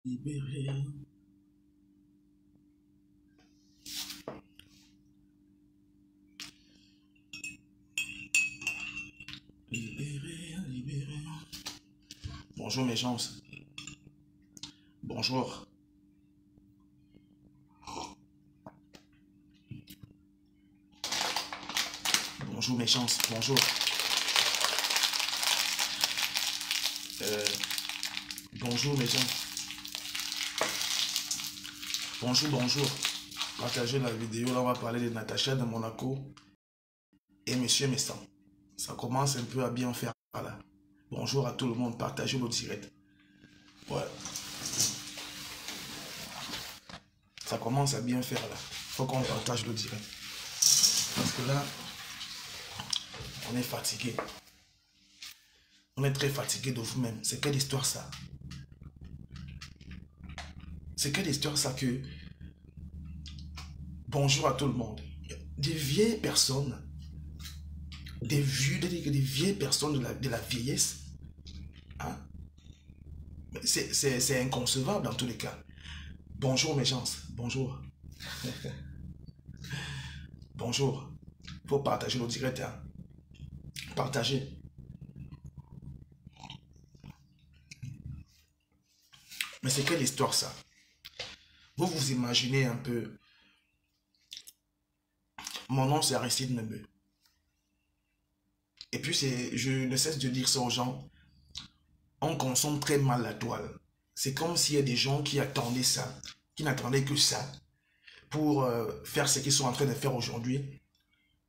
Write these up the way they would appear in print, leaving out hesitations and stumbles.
Libéré. Libéré, libéré. Bonjour mes gens. Bonjour. Bonjour mes chances, bonjour. Bonjour mes gens. Bonjour, bonjour. Partagez la vidéo, là on va parler de Natacha de Monaco et Monsieur Messan. Ça commence un peu à bien faire là. Bonjour à tout le monde, partagez le direct. Ouais. Ça commence à bien faire là. Faut qu'on partage le direct. Parce que là, on est fatigué. On est très fatigué de vous-même. C'est quelle histoire ça? C'est quelle histoire ça que... Bonjour à tout le monde. Des vieilles personnes, des vieilles personnes de la vieillesse, hein? C'est inconcevable dans tous les cas. Bonjour mes gens, bonjour. Bonjour. Il faut partager le direct, hein? Partagez. Mais c'est quelle histoire ça? Vous vous imaginez un peu. Mon nom c'est Aristide Nebe. Et puis je ne cesse de dire ça aux gens. On consomme très mal la toile. C'est comme s'il y a des gens qui attendaient ça, qui n'attendaient que ça, pour faire ce qu'ils sont en train de faire aujourd'hui,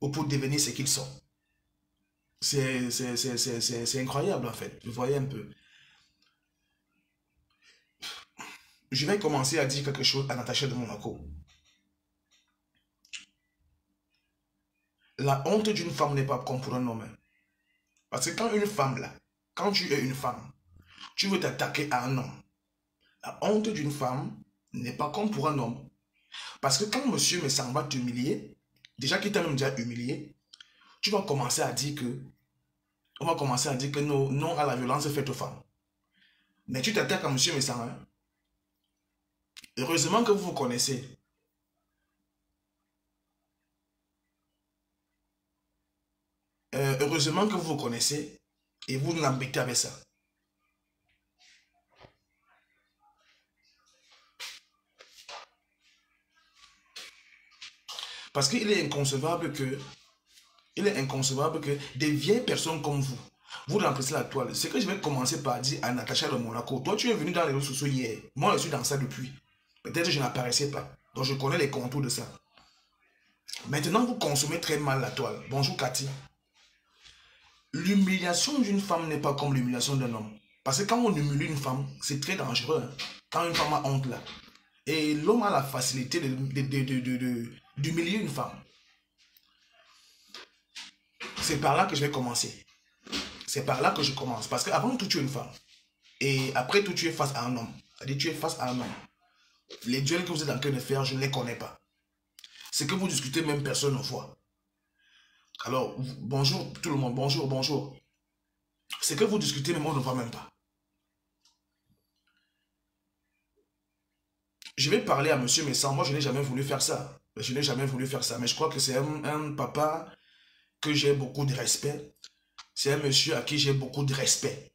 ou pour devenir ce qu'ils sont. C'est incroyable en fait. Vous voyez un peu. Je vais commencer à dire quelque chose à Natacha de Monaco. La honte d'une femme n'est pas comme pour un homme. Parce que quand une femme là, quand tu es une femme, tu veux t'attaquer à un homme. La honte d'une femme n'est pas comme pour un homme. Parce que quand monsieur me semble va t'humilier, déjà qu'il t'a même déjà humilié, tu vas commencer à dire que, on va commencer à dire que non, non à la violence faite aux femmes. Mais tu t'attaques à monsieur Messanga. Heureusement que vous vous connaissez. Heureusement que vous vous connaissez et vous l'embêtez avec ça. Parce qu'il est inconcevable que, des vieilles personnes comme vous remplacez la toile. C'est que je vais commencer par dire à Natacha de Monaco. Toi, tu es venu dans les réseaux sociaux hier. Moi, je suis dans ça depuis. Peut-être que je n'apparaissais pas. Donc, je connais les contours de ça. Maintenant, vous consommez très mal la toile. Bonjour, Cathy. L'humiliation d'une femme n'est pas comme l'humiliation d'un homme. Parce que quand on humilie une femme, c'est très dangereux. Hein. Quand une femme a honte là. Et l'homme a la facilité d'humilier une femme. C'est par là que je vais commencer. C'est par là que je commence. Parce qu'avant tout, tu es une femme. Et après tout, tu es face à un homme. C'est-à-dire, tu es face à un homme. Les duels que vous êtes en train de faire, je ne les connais pas. C'est que vous discutez, même personne ne voit. Alors, bonjour tout le monde, bonjour, bonjour. C'est que vous discutez, mais on ne voit même pas. Je vais parler à monsieur Messan. Moi, je n'ai jamais voulu faire ça. Je n'ai jamais voulu faire ça. Mais je crois que c'est un papa que j'ai beaucoup de respect. C'est un monsieur à qui j'ai beaucoup de respect.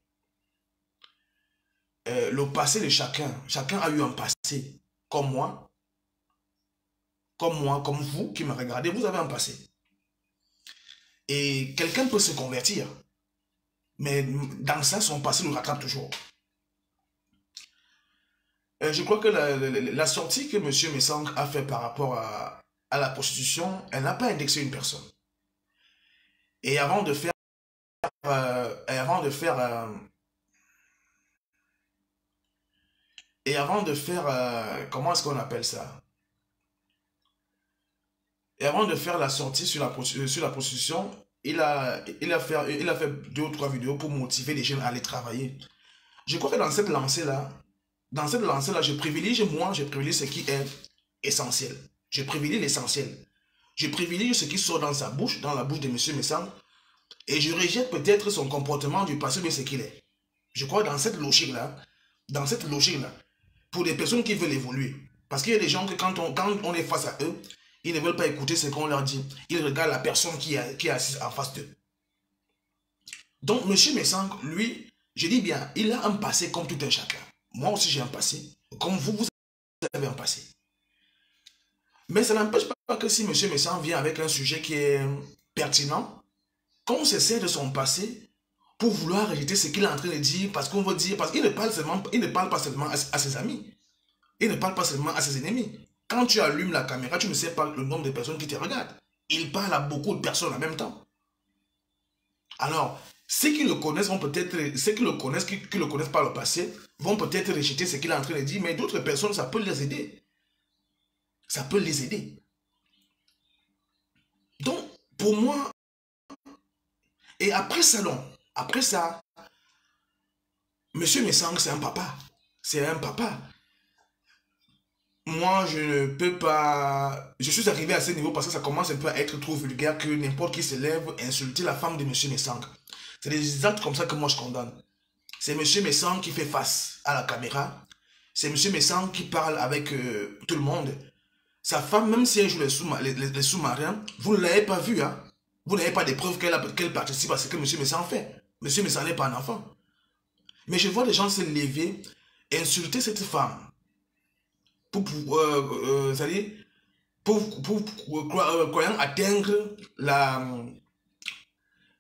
Le passé de chacun. Chacun a eu un passé. Comme moi, comme vous qui me regardez, vous avez un passé. Et quelqu'un peut se convertir. Mais dans ça, son passé nous rattrape toujours. Je crois que la sortie que M. Messang a fait par rapport à la prostitution, elle n'a pas indexé une personne. Et avant de faire... comment est-ce qu'on appelle ça? Et avant de faire la sortie sur la prostitution, il a fait 2 ou 3 vidéos pour motiver les jeunes à aller travailler. Je crois que dans cette lancée-là, je privilégie ce qui est essentiel. Je privilégie l'essentiel. Je privilégie ce qui sort dans sa bouche, dans la bouche de M. Messang, et je rejette peut-être son comportement du passé, mais ce qu'il est. Je crois dans cette logique-là, pour des personnes qui veulent évoluer. Parce qu'il y a des gens que quand on est face à eux, ils ne veulent pas écouter ce qu'on leur dit. Ils regardent la personne qui est assise en face d'eux. Donc, M. Messang, lui, je dis bien, il a un passé comme tout un chacun. Moi aussi, j'ai un passé. Comme vous avez un passé. Mais ça n'empêche pas que si M. Messang vient avec un sujet qui est pertinent, qu'on se sert de son passé pour vouloir rejeter ce qu'il est en train de dire, parce qu'on veut dire, parce qu'il ne parle pas seulement à ses amis, il ne parle pas seulement à ses ennemis. Quand tu allumes la caméra, tu ne sais pas le nombre de personnes qui te regardent. Il parle à beaucoup de personnes en même temps. Alors, ceux qui le connaissent vont peut-être, ceux qui le connaissent par le passé, vont peut-être rejeter ce qu'il est en train de dire, mais d'autres personnes, ça peut les aider. Ça peut les aider. Donc, pour moi, et après ça, M. Messang, c'est un papa. C'est un papa. Moi, je ne peux pas... Je suis arrivé à ce niveau parce que ça commence un peu à être trop vulgaire que n'importe qui se lève et insulter la femme de M. Messang. C'est des actes comme ça que moi je condamne. C'est M. Messang qui fait face à la caméra. C'est M. Messang qui parle avec tout le monde. Sa femme, même si elle joue les sous-marins, vous ne l'avez pas vu, hein. Vous n'avez pas de preuves qu'elle participe à ce que M. Messang fait. M. Messang n'est pas un enfant. Mais je vois des gens se lever et insulter cette femme. Croyant atteindre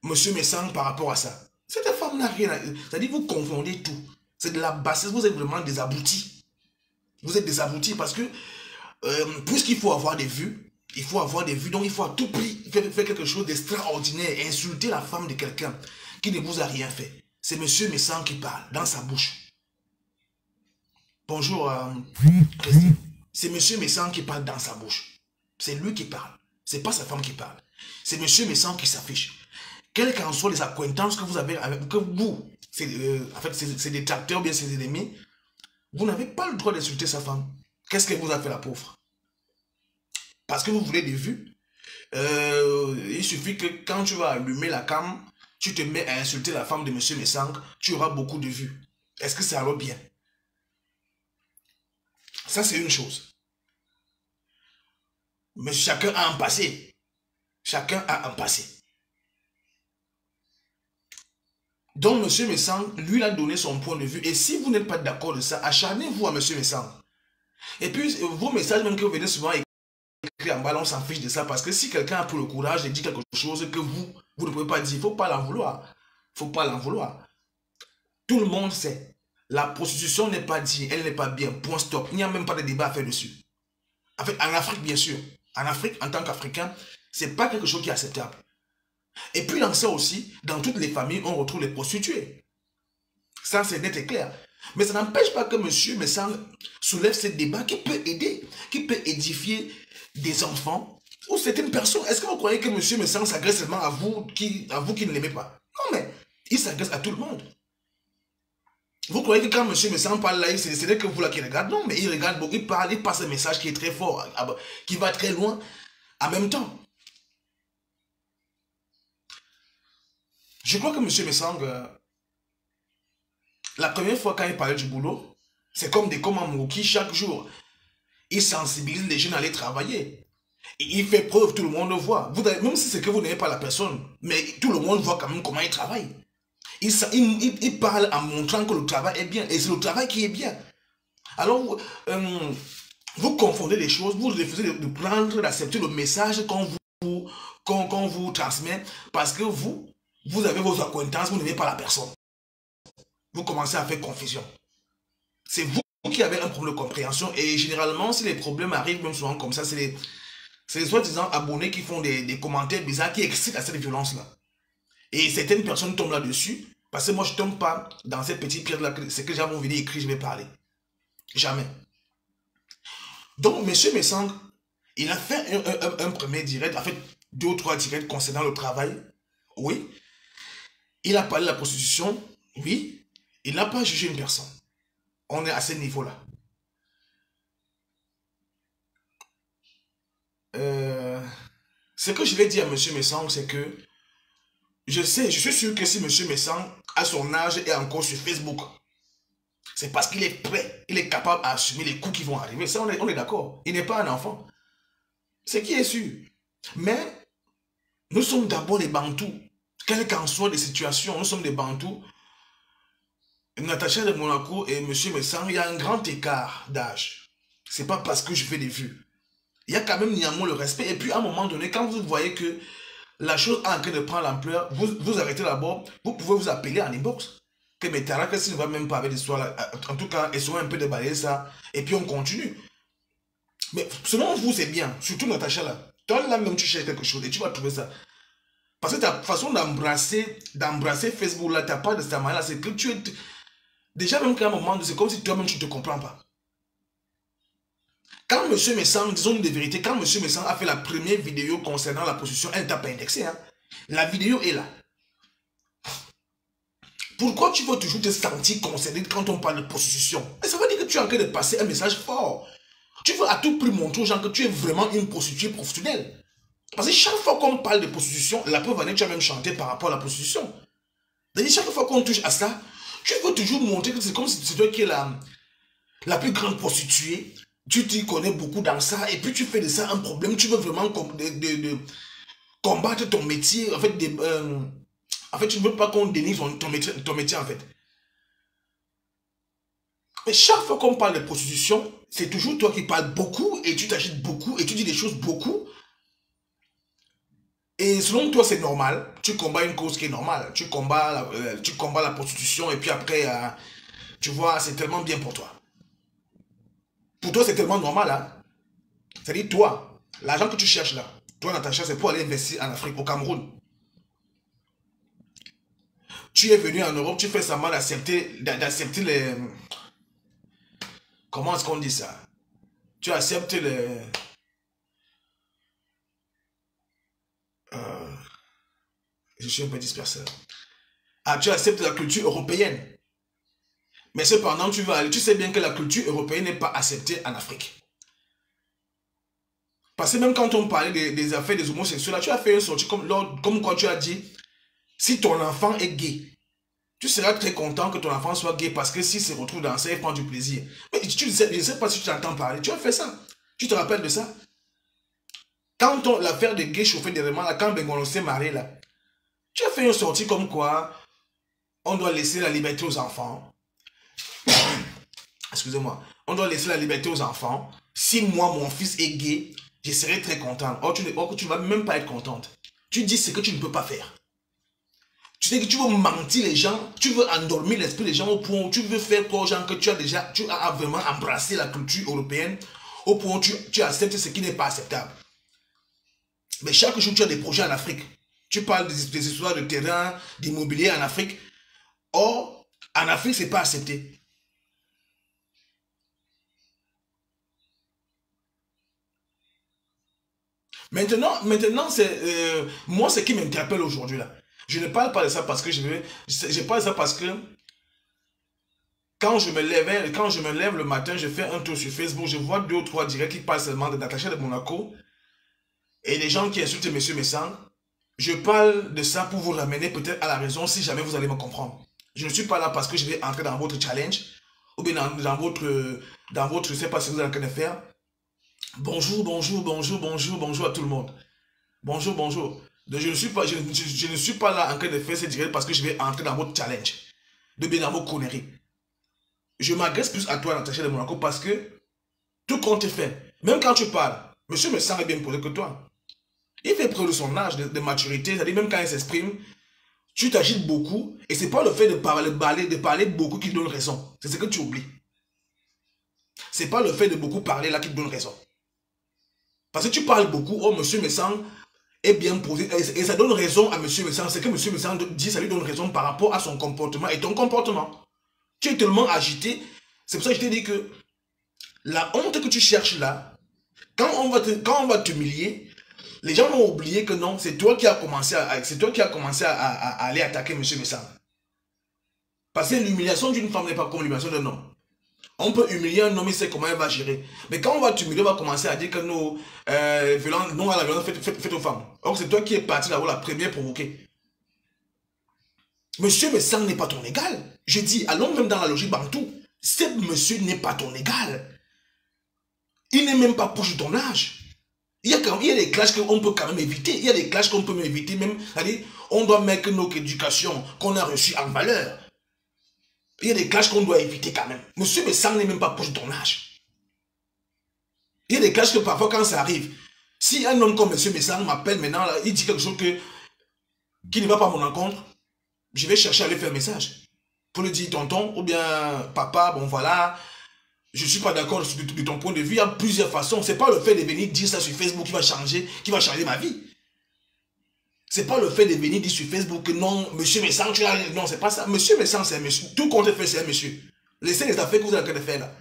M. Messang par rapport à ça. Cette femme n'a rien à... C'est-à-dire, vous confondez tout. C'est de la bassesse, vous êtes vraiment des aboutis. Vous êtes des aboutis parce que, puisqu'il faut avoir des vues, donc il faut à tout prix faire quelque chose d'extraordinaire, insulter la femme de quelqu'un qui ne vous a rien fait. C'est M. Messang qui parle, dans sa bouche. Bonjour, Christine. C'est M. Messang qui parle dans sa bouche. C'est lui qui parle. C'est pas sa femme qui parle. C'est M. Messang qui s'affiche. Quelles qu'en soient les acquaintances que vous avez avec vous, en fait, c'est des tracteurs, bien ses ennemis, vous n'avez pas le droit d'insulter sa femme. Qu'est-ce qu'elle vous a fait, la pauvre? Parce que vous voulez des vues. Il suffit que quand tu vas allumer la cam, tu te mets à insulter la femme de M. Messang, tu auras beaucoup de vues. Est-ce que c'est alors bien? Ça, c'est une chose. Mais chacun a un passé. Chacun a un passé. Donc, M. Messang, lui, il a donné son point de vue. Et si vous n'êtes pas d'accord de ça, acharnez-vous à M. Messang. Et puis, vos messages, même que vous venez souvent écrire en bas, on s'en fiche de ça. Parce que si quelqu'un a pris le courage de dire quelque chose que vous ne pouvez pas dire, il ne faut pas l'en vouloir. Il ne faut pas l'en vouloir. Tout le monde sait. La prostitution n'est pas dit, elle n'est pas bien. Point stop. Il n'y a même pas de débat à faire dessus. En fait, en Afrique, bien sûr. En Afrique, en tant qu'Africain, ce n'est pas quelque chose qui est acceptable. Et puis dans ça aussi, dans toutes les familles, on retrouve les prostituées. Ça, c'est net et clair. Mais ça n'empêche pas que M. Messang soulève ce débat qui peut aider, qui peut édifier des enfants ou certaines personnes. Est-ce que vous croyez que M. Messang s'agresse seulement à vous qui ne l'aimez pas? Non, mais il s'agresse à tout le monde. Vous croyez que quand M. Messang parle là, ce n'est que vous là qui regardez? Non, mais il regarde beaucoup, il parle, il passe un message qui est très fort, qui va très loin en même temps. Je crois que M. Messang, la première fois quand il parlait du boulot, c'est comme des commandes qui chaque jour, il sensibilise les jeunes à aller travailler. Et il fait preuve, tout le monde le voit. Même si c'est que vous n'avez pas la personne, mais tout le monde voit quand même comment il travaille. Il parle en montrant que le travail est bien. Et c'est le travail qui est bien. Alors, vous confondez les choses, vous refusez de prendre, d'accepter le message qu'on vous transmet parce que vous avez vos acquaintances, vous n'aimez pas la personne. Vous commencez à faire confusion. C'est vous qui avez un problème de compréhension et généralement, si les problèmes arrivent même souvent comme ça, c'est les soi-disant abonnés qui font des commentaires bizarres qui excitent à cette violence-là. Et certaines personnes tombent là-dessus parce que moi, je ne tombe pas dans cette petite pierre-là. C'est que les gens vont venir écrire, je vais parler. Jamais. Donc, M. Messang, il a fait un premier direct, en fait, 2 ou 3 directs concernant le travail. Oui. Il a parlé de la prostitution. Oui. Il n'a pas jugé une personne. On est à ce niveau-là. Ce que je vais dire à M. Messang, c'est que je suis sûr que si M. Messang, à son âge, est encore sur Facebook, C'est parce qu'il est prêt, il est capable d'assumer les coups qui vont arriver. Ça, on est d'accord. Il n'est pas un enfant. C'est qui est sûr. Mais nous sommes d'abord des Bantous. Quelles qu'en soient les situations, nous sommes des Bantous. Natacha de Monaco et M. Messang, il y a un grand écart d'âge. C'est pas parce que je fais des vues. Il y a quand même néanmoins le respect. Et puis à un moment donné, quand vous voyez que la chose est en train de prendre l'ampleur, vous arrêtez d'abord, vous pouvez vous appeler en inbox. Que mes Taraka, s'il ne va même pas avec l'histoire, en tout cas, essayons un peu de balayer ça, et puis on continue. Mais selon vous, c'est bien, surtout Natacha là. Toi là même tu cherches quelque chose et tu vas trouver ça. Parce que ta façon d'embrasser Facebook là, ta part de cette manière là, c'est que tu es... Déjà même qu'à un moment, c'est comme si toi-même tu ne te comprends pas. Quand M. Messang, disons de vérité, quand M. Messang a fait la première vidéo concernant la position, elle ne t'a pas indexé. Hein. La vidéo est là. Pourquoi tu veux toujours te sentir concerné quand on parle de prostitution? Et ça veut dire que tu es en train de passer un message fort. Tu veux à tout prix montrer aux gens que tu es vraiment une prostituée professionnelle. Parce que chaque fois qu'on parle de prostitution, la preuve en est que tu as même chanté par rapport à la prostitution. C'est-à-dire chaque fois qu'on touche à ça, tu veux toujours montrer que c'est comme si c'est toi qui es la plus grande prostituée. Tu t'y connais beaucoup dans ça et puis tu fais de ça un problème. Tu veux vraiment combattre ton métier. En fait, tu ne veux pas qu'on dénigre ton métier, en fait. Mais chaque fois qu'on parle de prostitution, c'est toujours toi qui parles beaucoup et tu t'agites beaucoup et tu dis des choses beaucoup. Et selon toi, c'est normal. Tu combats une cause qui est normale. Tu combats la prostitution et puis après, tu vois, c'est tellement bien pour toi. Pour toi, c'est tellement normal. Hein? C'est-à-dire, toi, l'argent que tu cherches là, toi, Natacha, c'est pour aller investir en Afrique, au Cameroun. Tu es venu en Europe, tu fais semblant d'accepter les... Comment est-ce qu'on dit ça? Tu acceptes les... je suis un peu dispersé. Ah, tu acceptes la culture européenne. Mais cependant, tu vas aller, tu sais bien que la culture européenne n'est pas acceptée en Afrique. Parce que même quand on parlait des affaires des homosexuels, là, tu as fait une sortie comme quoi tu as dit, si ton enfant est gay, tu seras très content que ton enfant soit gay parce que s'il se retrouve dans ça, il prend du plaisir. Mais je ne sais pas si tu entends parler. Tu as fait ça. Tu te rappelles de ça? Quand l'affaire de gay chauffé des remans, quand Bengono s'est marié là, tu as fait une sortie comme quoi on doit laisser la liberté aux enfants. Excusez-moi. On doit laisser la liberté aux enfants. Si moi, mon fils est gay, je serai très content. Or, tu ne vas même pas être contente. Tu dis ce que tu ne peux pas faire. Tu sais que tu veux mentir les gens, tu veux endormir l'esprit des gens au point où tu veux faire pour aux gens que tu as vraiment embrassé la culture européenne, au point où tu acceptes ce qui n'est pas acceptable. Mais chaque jour, tu as des projets en Afrique. Tu parles des histoires de terrain, d'immobilier en Afrique. Or, en Afrique, ce n'est pas accepté. Maintenant c'est moi ce qui m'interpelle aujourd'hui là. Je ne parle pas de ça parce que je parle de ça parce que quand je me lève le matin, je fais un tour sur Facebook, je vois 2 ou 3 directs qui parlent seulement de Natacha de Monaco et des gens qui insultent M. Messang. Je parle de ça pour vous ramener peut-être à la raison si jamais vous allez me comprendre. Je ne suis pas là parce que je vais entrer dans votre challenge ou bien dans votre, je ne sais pas ce que vous êtes en train de faire. Bonjour, bonjour, bonjour, bonjour, bonjour à tout le monde. Bonjour, bonjour. Donc, je ne suis pas là en train de faire ce direct parce que je vais entrer dans votre challenge. De bien dans vos conneries. Je m'agresse plus à toi, Natacha de Monaco, parce que tout compte est fait. Même quand tu parles, monsieur me semble bien posé que toi. Il fait preuve de son âge, de maturité, c'est-à-dire même quand il s'exprime, tu t'agites beaucoup, et c'est pas le fait de parler beaucoup qui te donne raison. C'est ce que tu oublies. C'est pas le fait de beaucoup parler là qui te donne raison. Parce que tu parles beaucoup, oh monsieur Messang est bien posé, et ça donne raison à monsieur Messang. C'est que monsieur Messang dit, ça lui donne raison par rapport à son comportement et ton comportement. Tu es tellement agité, c'est pour ça que je t'ai dit que la honte que tu cherches là, quand on va t'humilier, les gens vont oublier que non, c'est toi qui as commencé à aller attaquer monsieur Messang. Parce que l'humiliation d'une femme n'est pas comme l'humiliation d'un homme. On peut humilier un homme, il sait comment il va gérer. Mais quand on va t'humilier, on va commencer à dire que non à la violence faite aux femmes. Or, c'est toi qui es parti là-haut la première provoquée. Monsieur Messang n'est pas ton égal. Je dis, allons même dans la logique Bantou. Ce monsieur n'est pas ton égal. Il n'est même pas proche de ton âge. Il y a des clashs qu'on peut quand même éviter. Il y a des clashs qu'on peut même éviter. Même, on doit mettre notre éducation qu'on a reçue en valeur. Il y a des clashs qu'on doit éviter quand même. Monsieur Messang n'est même pas proche de ton âge. Il y a des clashs que parfois quand ça arrive, si un homme comme Monsieur Messang m'appelle maintenant, là, il dit quelque chose qui ne va pas à mon encontre, je vais chercher à lui faire un message. Pour lui dire tonton ou bien papa, bon voilà, je ne suis pas d'accord de ton point de vue. Il y a plusieurs façons. Ce n'est pas le fait de venir dire ça sur Facebook qui va changer ma vie. C'est pas le fait de venir dire sur Facebook que non, monsieur Messang, tu as... Non, c'est pas ça. Monsieur Messang, c'est un monsieur. Tout compte fait, c'est un monsieur. Laissez les affaires que vous êtes en train de faire là.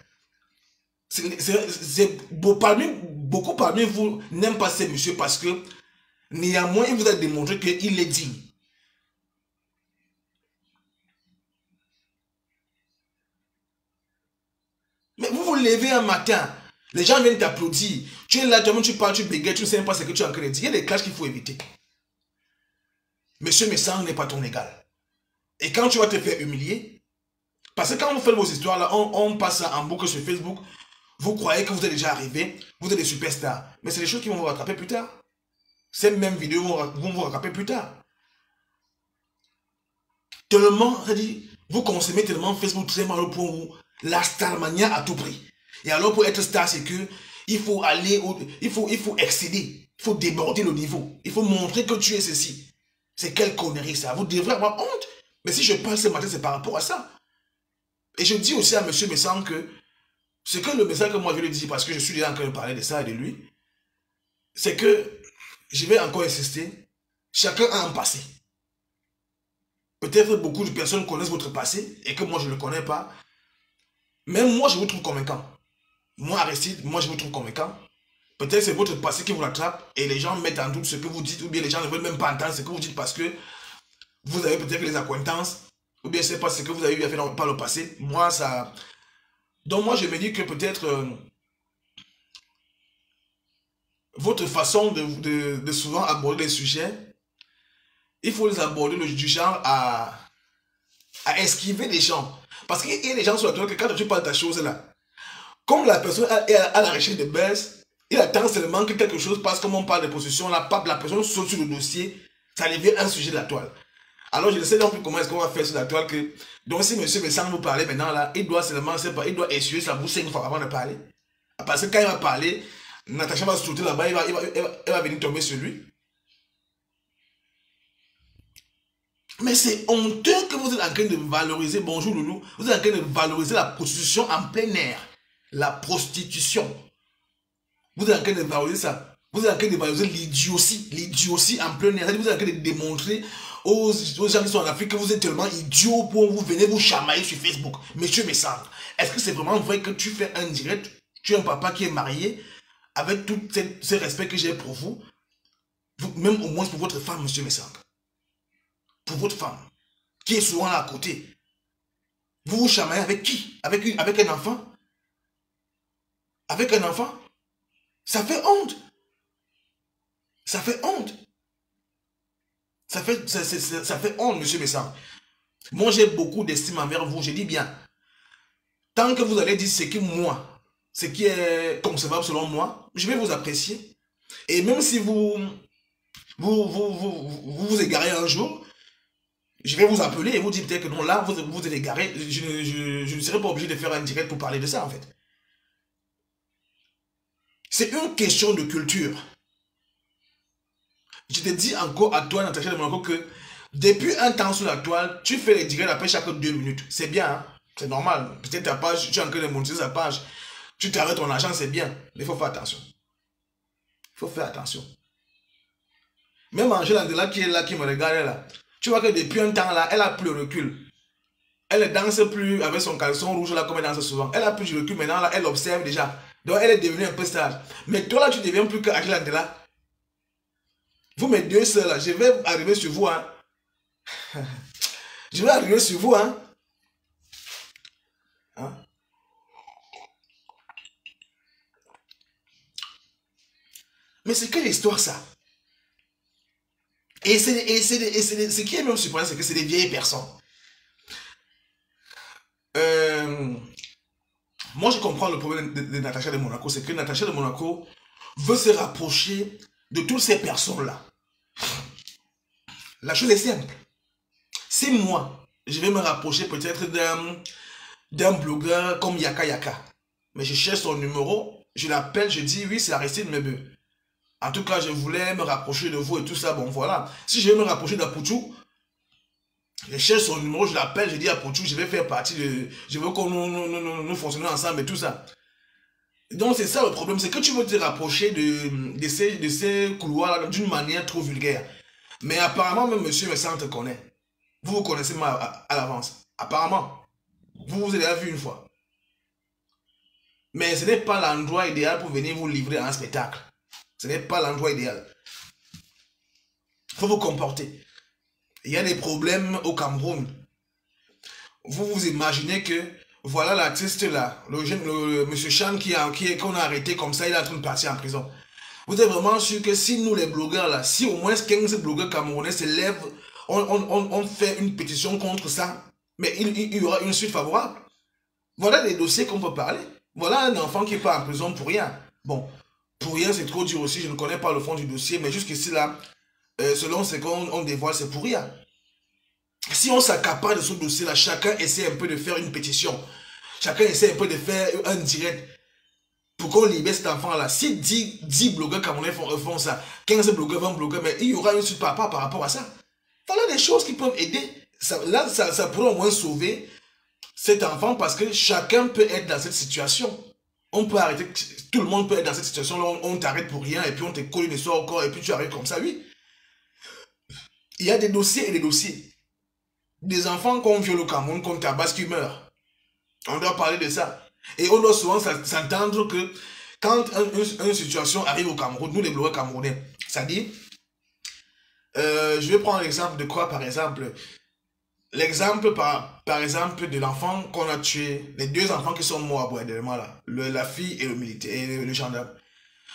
Beaucoup parmi vous n'aiment pas ces messieurs parce que néanmoins, il vous a démontré qu'il est digne. Mais vous vous levez un matin, les gens viennent t'applaudir. Tu es là, toi-même tu parles, tu bégayes, tu ne sais même pas ce que tu es en train de dire. Il y a des clashs qu'il faut éviter. Monsieur Messang n'est pas ton égal. Et quand tu vas te faire humilier, parce que quand vous faites vos histoires là, on passe en boucle sur Facebook, vous croyez que vous êtes déjà arrivé, vous êtes des superstars. Mais c'est des choses qui vont vous rattraper plus tard. Ces mêmes vidéos vont vous rattraper plus tard. Tellement, vous consommez tellement Facebook très mal au point où la starmania à tout prix. Et alors pour être star, c'est que il faut aller, il faut excéder, il faut déborder le niveau, il faut montrer que tu es ceci. C'est quelle connerie ça. Vous devrez avoir honte. Mais si je parle ce matin, c'est par rapport à ça. Et je dis aussi à monsieur Messang que ce que le message que moi je lui dis, parce que je suis déjà en train de parler de ça et de lui, c'est que je vais encore insister, chacun a un passé. Peut-être beaucoup de personnes connaissent votre passé et que moi je ne le connais pas. Même moi je vous trouve convaincant. Moi Aristide, moi je vous trouve convaincant. Peut-être c'est votre passé qui vous rattrape et les gens mettent en doute ce que vous dites ou bien les gens ne veulent même pas entendre ce que vous dites parce que vous avez peut-être les accointances ou bien je ne sais pas ce que vous avez eu à faire par le passé. Moi ça... Donc moi je me dis que peut-être votre façon de souvent aborder les sujets, il faut les aborder du genre à esquiver les gens. Parce qu'il y a des gens sur la toile que quand tu parles de ta chose là, comme la personne est à la recherche de buzz, il attend seulement que quelque chose passe comme on parle de possession, la personne saute sur le dossier, ça devient un sujet de la toile. Alors je ne sais non plus comment est-ce qu'on va faire sur la toile que... Donc si monsieur Messang vous parler maintenant là, il doit seulement, il doit essuyer sa bouche 5 fois avant de parler. Parce que quand il va parler, Natacha va sauter là-bas, elle va venir tomber sur lui. Mais c'est honteux que vous êtes en train de valoriser, bonjour Loulou, vous êtes en train de valoriser la prostitution en plein air. La prostitution. Vous êtes en train de valoriser ça. Vous êtes en train de valoriser l'idiotie en plein air. Vous êtes en train de démontrer aux gens qui sont en Afrique que vous êtes tellement idiots pour vous venir vous chamailler sur Facebook. Monsieur Messang, est-ce que c'est vraiment vrai que tu fais un direct, tu es un papa qui est marié, avec tout ce respect que j'ai pour vous, même au moins pour votre femme, monsieur Messang, pour votre femme, qui est souvent là à côté. Vous vous chamaillez avec qui? Avec un enfant? Avec un enfant? Ça fait honte. Ça fait honte. Ça fait honte, monsieur Messang. Moi, j'ai beaucoup d'estime envers vous. Je dis bien, tant que vous allez dire ce qui est concevable selon moi, je vais vous apprécier. Et même si vous égarez un jour, je vais vous appeler et vous dire peut-être que non, là, vous êtes égaré. Je ne serai pas obligé de faire un direct pour parler de ça, en fait. C'est une question de culture. Je te dis encore à toi, Natacha de Monaco, que depuis un temps sur la toile, tu fais les directs après chaque 2 minutes. C'est bien, hein? C'est normal. Peut-être ta page, tu es en train de monter sa page. Tu t'arrêtes ton argent, c'est bien. Mais il faut faire attention. Il faut faire attention. Même Angela de là qui est là, qui me regarde là, tu vois que depuis un temps là, elle a plus le recul. Elle ne danse plus avec son caleçon rouge là comme elle danse souvent. Elle a plus de recul maintenant là, elle observe déjà. Donc elle est devenue un peu sage. Mais toi là, tu ne deviens plus que Angela de là. Vous mes deux sœurs là, je vais arriver sur vous, hein. Je vais arriver sur vous, hein. Hein? Mais c'est quelle histoire ça? Et ce qui est même surprenant, c'est que c'est des vieilles personnes. moi je comprends le problème de Natacha de Monaco, c'est que Natacha de Monaco veut se rapprocher de toutes ces personnes-là. La chose est simple. Si moi, je vais me rapprocher peut-être d'un blogueur comme Yaka Yaka, mais je cherche son numéro, je l'appelle, je dis oui, c'est Aristide Mebe. En tout cas, je voulais me rapprocher de vous et tout ça, bon voilà. Si je vais me rapprocher d'Apoutou, je cherche son numéro, je l'appelle, je dis à Apoutou, je vais faire partie de... Je veux qu'on nous fonctionnions ensemble et tout ça. Donc c'est ça le problème, c'est que tu veux te rapprocher de ces couloirs d'une manière trop vulgaire. Mais apparemment, même monsieur Vincent te connaît. Vous vous connaissez moi à l'avance. Apparemment. Vous vous avez vu une fois. Mais ce n'est pas l'endroit idéal pour venir vous livrer un spectacle. Ce n'est pas l'endroit idéal. Il faut vous comporter. Il y a des problèmes au Cameroun. Vous vous imaginez que voilà l'artiste là, le monsieur Chan qu'on a arrêté comme ça, il est en train de partir en prison. Vous êtes vraiment sûr que si nous les blogueurs là, si au moins 15 blogueurs camerounais se lèvent, on fait une pétition contre ça, mais il y aura une suite favorable. Voilà des dossiers qu'on peut parler. Voilà un enfant qui part en prison pour rien. Bon, pour rien c'est trop dur aussi, je ne connais pas le fond du dossier, mais jusqu'ici là, selon ce qu'on dévoile, c'est pour rien. Si on s'accapare de ce dossier-là, chacun essaie un peu de faire une pétition. Chacun essaie un peu de faire un direct pour qu'on libère cet enfant-là. Si 10 blogueurs camerounais font ça, 15 blogueurs, 20 blogueurs, mais il y aura une suite par rapport à ça. Voilà des choses qui peuvent aider. Ça pourrait au moins sauver cet enfant parce que chacun peut être dans cette situation. On peut arrêter, tout le monde peut être dans cette situation-là, on t'arrête pour rien et puis on te colle une histoire au corps et puis tu arrêtes comme ça, oui. Il y a des dossiers et des dossiers. Des enfants qu'on viole au Cameroun, qu'on tabasse, qui meurent. On doit parler de ça. Et on doit souvent s'entendre que quand une situation arrive au Cameroun, nous les blogueurs camerounais, ça dit, je vais prendre l'exemple de quoi par exemple? L'exemple par exemple de l'enfant qu'on a tué, les 2 enfants qui sont morts à Bois-de-Lema là, la fille et le militaire et le gendarme.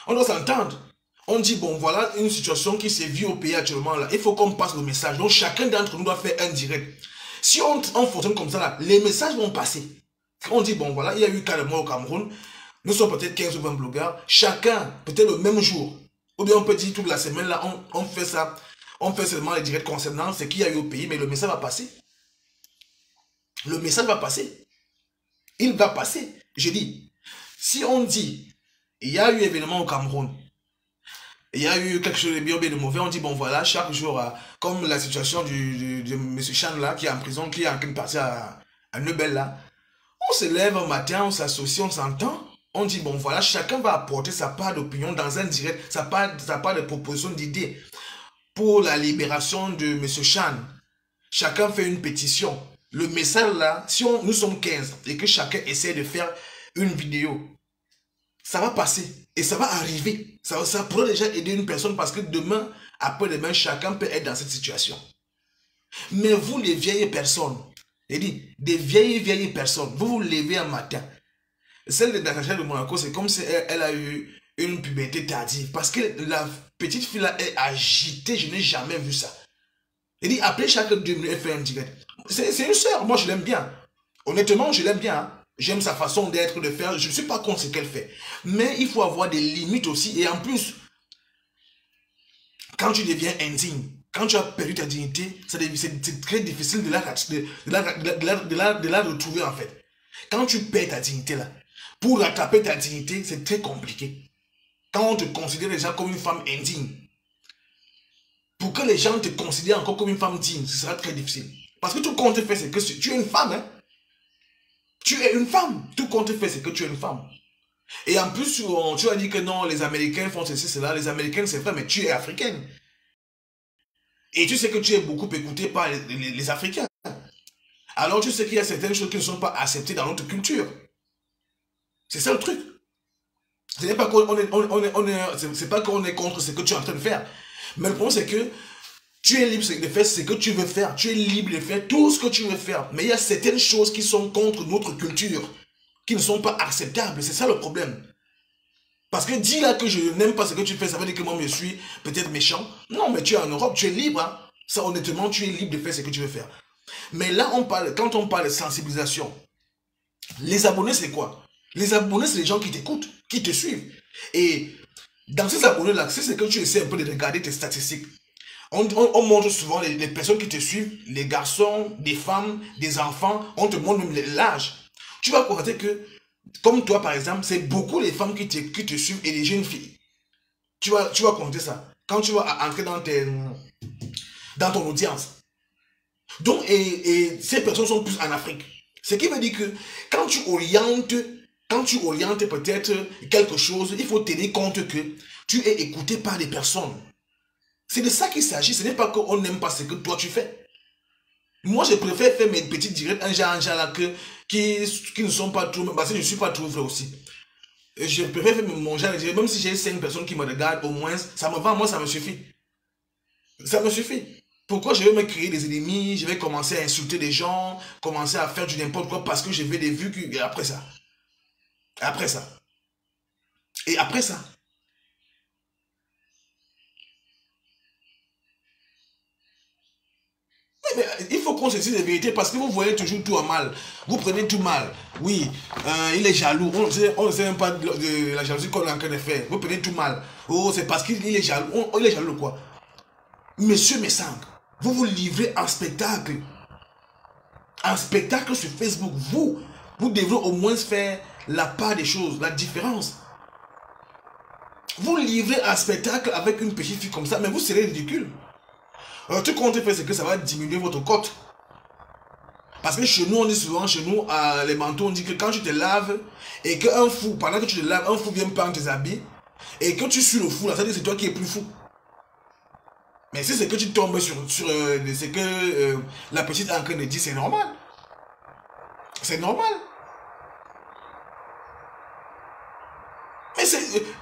On doit s'entendre. On dit, bon, voilà une situation qui s'est vue au pays actuellement là. Il faut qu'on passe le message. Donc, chacun d'entre nous doit faire un direct. Si on fonctionne comme ça là, les messages vont passer. On dit, bon, voilà, il y a eu cas de mort au Cameroun. Nous sommes peut-être 15 ou 20 blogueurs. Chacun, peut-être le même jour. Ou bien on peut dire toute la semaine là, on fait ça. On fait seulement les directs concernant ce qu'il y a eu au pays, mais le message va passer. Le message va passer. Il va passer. Je dis, si on dit, il y a eu événement au Cameroun, il y a eu quelque chose de bien ou de mauvais, on dit bon voilà, chaque jour, comme la situation de M. Chan là, qui est en prison, qui est en train de partir à Nebel là, on se lève un matin, on s'associe, on s'entend, on dit bon voilà, chacun va apporter sa part d'opinion dans un direct, sa part de proposition d'idées pour la libération de M. Chan. Chacun fait une pétition. Le message là, si nous sommes 15 et que chacun essaie de faire une vidéo, ça va passer et ça va arriver. Ça pourrait déjà aider une personne parce que demain, après-demain, chacun peut être dans cette situation. Mais vous, les vieilles personnes, j'ai dit, des vieilles personnes, vous vous levez un matin. Celle de Natacha de Monaco, c'est comme si elle a eu une puberté tardive. Parce que la petite fille là est agitée, je n'ai jamais vu ça. J'ai dit, appelez chaque 2 minutes et faire un direct. C'est une soeur, moi je l'aime bien. Honnêtement, je l'aime bien. Hein. J'aime sa façon d'être, de faire. Je ne suis pas contre ce qu'elle fait. Mais il faut avoir des limites aussi. Et en plus, quand tu deviens indigne, quand tu as perdu ta dignité, c'est très difficile de la retrouver en fait. Quand tu perds ta dignité là, pour rattraper ta dignité, c'est très compliqué. Quand on te considère déjà comme une femme indigne, pour que les gens te considèrent encore comme une femme digne, ce sera très difficile. Parce que tout compte fait, c'est que tu es une femme. Hein? Tu es une femme. Tout compte fait, c'est que tu es une femme. Et en plus, tu as dit que non, les Américains font ceci, cela. Les Américains, c'est vrai, mais tu es africaine. Et tu sais que tu es beaucoup écoutée par les Africains. Alors tu sais qu'il y a certaines choses qui ne sont pas acceptées dans notre culture. C'est ça le truc. Ce n'est pas qu'on c'est pas qu'on est contre ce que tu es en train de faire. Mais le problème, c'est que tu es libre de faire ce que tu veux faire. Tu es libre de faire tout ce que tu veux faire. Mais il y a certaines choses qui sont contre notre culture, qui ne sont pas acceptables. C'est ça le problème. Parce que dis là que je n'aime pas ce que tu fais, ça veut dire que moi je suis peut-être méchant. Non, mais tu es en Europe, tu es libre. Hein. Ça, honnêtement, tu es libre de faire ce que tu veux faire. Mais là, quand on parle de sensibilisation, les abonnés, c'est quoi? Les abonnés, c'est les gens qui t'écoutent, qui te suivent. Et dans ces abonnés-là, c'est que tu essaies un peu de regarder tes statistiques. On montre souvent les personnes qui te suivent, les garçons, des femmes, des enfants, on te montre même l'âge. Tu vas constater que, comme toi par exemple, c'est beaucoup les femmes qui te suivent et les jeunes filles. Tu vas compter ça. Quand tu vas entrer dans ton audience. Donc, et ces personnes sont plus en Afrique. Ce qui veut dire que quand tu orientes peut-être quelque chose, il faut tenir compte que tu es écouté par des personnes. C'est de ça qu'il s'agit. Ce n'est pas qu'on n'aime pas ce que toi tu fais. Moi, je préfère faire mes petites directs un genre là qui ne sont pas trop, parce que je ne suis pas trop vrai aussi. Je préfère faire mon genre, même si j'ai 5 personnes qui me regardent, au moins, ça me va, moi, ça me suffit. Ça me suffit. Pourquoi je vais me créer des ennemis, je vais commencer à insulter des gens, commencer à faire du n'importe quoi parce que je veux des vues, et après ça. Après ça. Et après ça. Mais il faut qu'on se dise la vérité parce que vous voyez toujours tout à mal. Vous prenez tout mal. Oui, il est jaloux. On ne sait même pas de la jalousie qu'on est en train de faire. Vous prenez tout mal. Oh, c'est parce qu'il est jaloux. Il est jaloux de quoi? Monsieur Messang, vous vous livrez en spectacle. Un spectacle sur Facebook. Vous devrez au moins faire la part des choses, la différence. Vous livrez un spectacle avec une petite fille comme ça, mais vous serez ridicule. Tout compte fait, c'est que ça va diminuer votre cote. Parce que chez nous, on dit souvent, chez nous, les manteaux, on dit que quand tu te laves, et qu'un fou, pendant que tu te laves, un fou vient prendre tes habits, et que tu suis le fou, là, ça veut dire que c'est toi qui es plus fou. Mais si c'est que tu tombes sur ce que la petite est en train de dire, c'est normal. C'est normal. Mais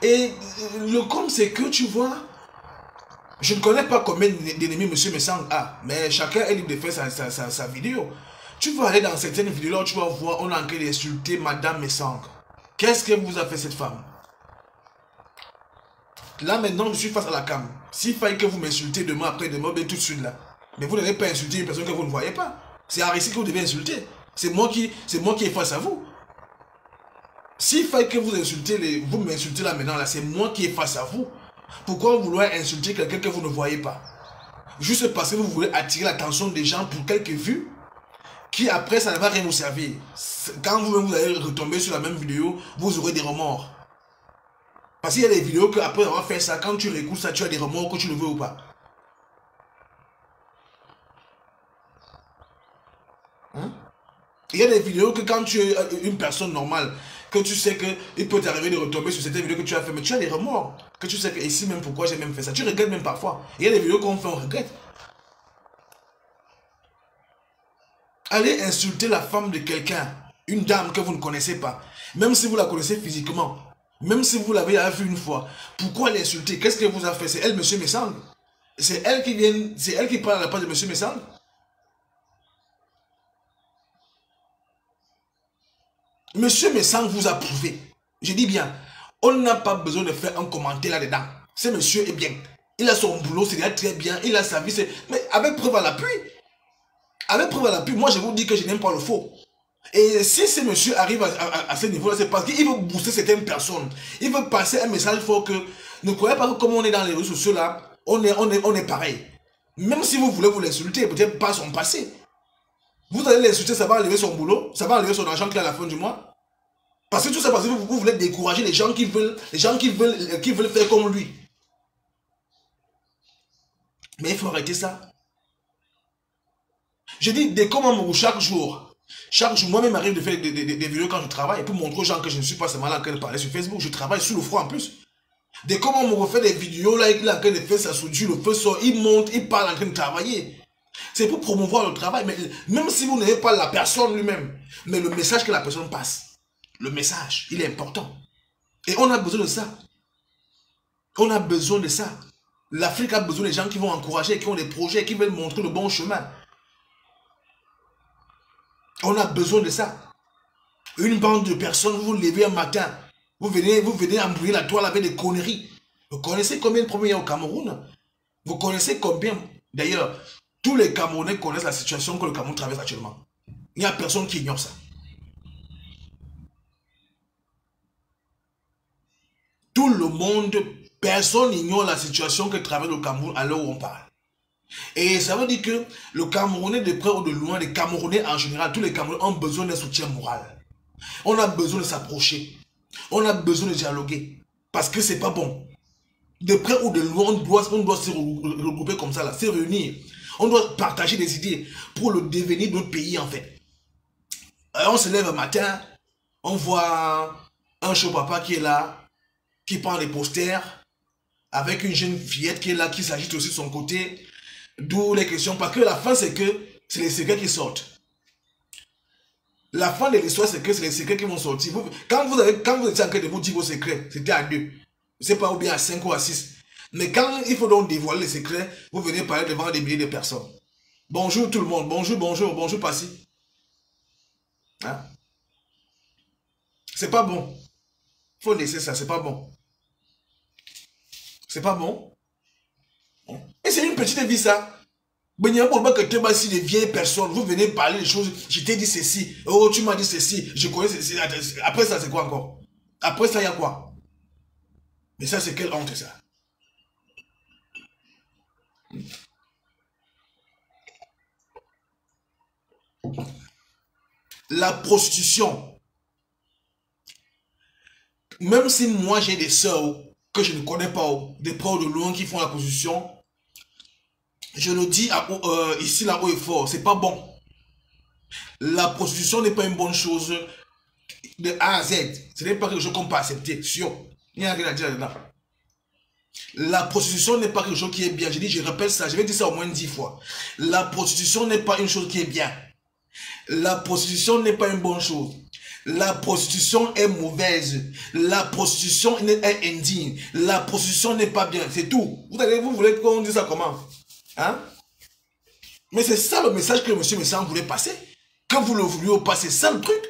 et le com, c'est que tu vois, je ne connais pas combien d'ennemis monsieur Messang a, mais chacun est libre de faire sa vidéo. Tu vas aller dans certaines vidéos là, tu vas voir, on est en train d'insulter Madame Messang. Qu'est-ce que vous a fait cette femme? Là maintenant, je suis face à la cam. S'il fallait que vous m'insultez demain, après demain, bien tout de suite là. Mais vous n'allez pas insulter une personne que vous ne voyez pas. C'est Arissi que vous devez insulter. C'est moi qui est face à vous. S'il fallait que vous insultez, vous m'insultez là maintenant, là, c'est moi qui est face à vous. Pourquoi vouloir insulter quelqu'un que vous ne voyez pas? Juste parce que vous voulez attirer l'attention des gens pour quelques vues, qui après ça ne va rien vous servir. Quand vous allez retomber sur la même vidéo, vous aurez des remords. Parce qu'il y a des vidéos que après avoir fait ça, quand tu réécoutes ça, tu as des remords que tu le veux ou pas. Hein? Il y a des vidéos que quand tu es une personne normale, que tu sais qu'il peut t'arriver de retomber sur cette vidéo que tu as fait, mais tu as des remords. Que tu sais que ici même pourquoi j'ai même fait ça. Tu regrettes même parfois. Il y a des vidéos qu'on fait, on regrette. Allez insulter la femme de quelqu'un, une dame que vous ne connaissez pas, même si vous la connaissez physiquement, même si vous l'avez vue une fois, pourquoi l'insulter? Qu'est-ce qu'elle vous a fait? C'est elle, monsieur Messang? C'est elle qui vient, c'est elle qui parle à la place de monsieur Messang? Monsieur Messang vous a prouvé. Je dis bien, on n'a pas besoin de faire un commentaire là-dedans. Ce monsieur est bien. Il a son boulot, c'est déjà très bien. Il a sa vie. Mais avec preuve à l'appui. Avec preuve à l'appui, moi je vous dis que je n'aime pas le faux. Et si ce monsieur arrive à ce niveau-là, c'est parce qu'il veut booster certaines personnes. Il veut passer un message fort que ne croyez pas que comme on est dans les réseaux sociaux là, on est pareil. Même si vous voulez vous l'insulter, peut-être pas son passé. Vous allez l'insulter, ça va enlever son boulot, ça va enlever son argent qu'il a à la fin du mois. Parce que tout ça, parce que vous voulez décourager les gens qui veulent faire comme lui. Mais il faut arrêter ça. Je dis des commentaires chaque jour. Chaque jour, moi-même m'arrive de faire des vidéos quand je travaille pour montrer aux gens que je ne suis pas seulement là en train de parler sur Facebook. Je travaille sous le froid en plus. Dès comment on me refait des vidéos là, il est en train de faire sa soudure, le feu sort, il monte, il parle en train de travailler. C'est pour promouvoir le travail, mais même si vous n'avez pas la personne lui-même, mais le message que la personne passe, le message, il est important. Et on a besoin de ça. On a besoin de ça. L'Afrique a besoin de gens qui vont encourager, qui ont des projets, qui veulent montrer le bon chemin. On a besoin de ça. Une bande de personnes, vous vous levez un matin, vous venez embrouiller la toile avec des conneries. Vous connaissez combien de problèmes il y a au Cameroun? Vous connaissez combien? D'ailleurs, tous les Camerounais connaissent la situation que le Cameroun traverse actuellement. Il n'y a personne qui ignore ça. tout le monde, personne n'ignore la situation que traverse le Cameroun à l'heure où on parle. Et ça veut dire que le Camerounais de près ou de loin, les Camerounais en général, tous les Camerounais ont besoin d'un soutien moral. On a besoin de s'approcher. On a besoin de dialoguer. Parce que c'est pas bon. De près ou de loin, on doit se regrouper comme ça, là, se réunir. On doit partager des idées pour le devenir de notre pays, en fait. On se lève le matin, on voit un chaud papa qui est là, qui prend les posters, avec une jeune fillette qui est là, qui s'agite aussi de son côté. D'où les questions. Parce que la fin, c'est que c'est les secrets qui sortent. La fin de l'histoire, c'est que c'est les secrets qui vont sortir. Quand vous étiez en train de vous dire vos secrets, c'était à 2. Je sais pas, ou bien à 5 ou à 6. Mais quand il faut donc dévoiler les secrets, vous venez parler devant des milliers de personnes. Bonjour tout le monde. Bonjour, bonjour, bonjour, Passy. Hein? C'est pas bon. Faut laisser ça, c'est pas bon. C'est pas bon. Et c'est une petite vie, ça. Que tu es si des vieilles personnes, vous venez parler des choses, je t'ai dit ceci, oh tu m'as dit ceci, je connais ceci, après ça c'est quoi encore? Après ça il y a quoi? Mais ça c'est quelle honte ça? La prostitution, même si moi j'ai des sœurs que je ne connais pas, des proches de loin qui font la prostitution, je le dis ici là haut et fort, c'est pas bon. La prostitution n'est pas une bonne chose de A à Z. Ce n'est pas quelque chose qu'on peut accepter, sûr. Il n'y a rien à dire là-dedans. La prostitution n'est pas quelque chose qui est bien. Je dis, je répète ça, je vais dire ça au moins 10 fois. La prostitution n'est pas une chose qui est bien. La prostitution n'est pas une bonne chose. La prostitution est mauvaise. La prostitution est indigne. La prostitution n'est pas bien. C'est tout. Vous voulez qu'on dise ça comment? Hein? Mais c'est ça le message que le monsieur Messant voulait passer. Quand vous le vouliez passer, c'est ça le truc.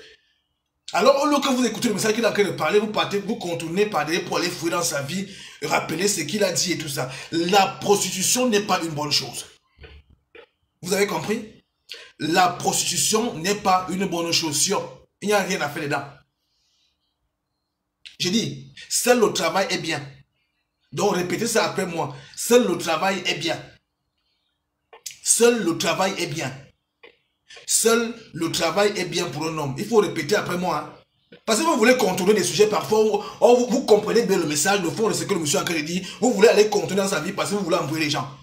Alors, au lieu que vous écoutez le message qu'il a en train de parler, vous contournez par derrière pour aller fouiller dans sa vie, rappeler ce qu'il a dit et tout ça. La prostitution n'est pas une bonne chose. Vous avez compris? La prostitution n'est pas une bonne chose. Il n'y a rien à faire dedans. J'ai dit, seul le travail est bien. Donc, répétez ça après moi. Seul le travail est bien. Seul le travail est bien. Seul le travail est bien pour un homme. Il faut répéter après moi. Hein. Parce que vous voulez contourner des sujets parfois où vous comprenez bien le message, le fond de ce que le monsieur a dit. Vous voulez aller contourner dans sa vie parce que vous voulez embrouiller les gens.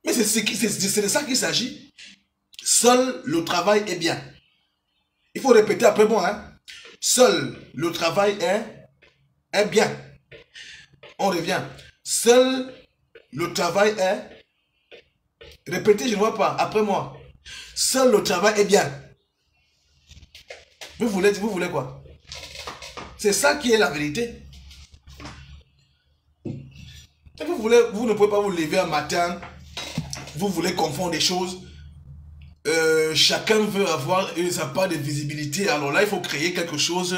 Mais c'est de ça qu'il s'agit. Seul le travail est bien. Il faut répéter après moi. Hein. Seul le travail est bien. On revient. Seul le travail est... Répétez, je ne vois pas. Après moi. Seul le travail est bien. Vous voulez quoi? C'est ça qui est la vérité. Et vous ne pouvez pas vous lever un matin. Vous voulez confondre des choses. Chacun veut avoir sa part de visibilité. Alors là, il faut créer quelque chose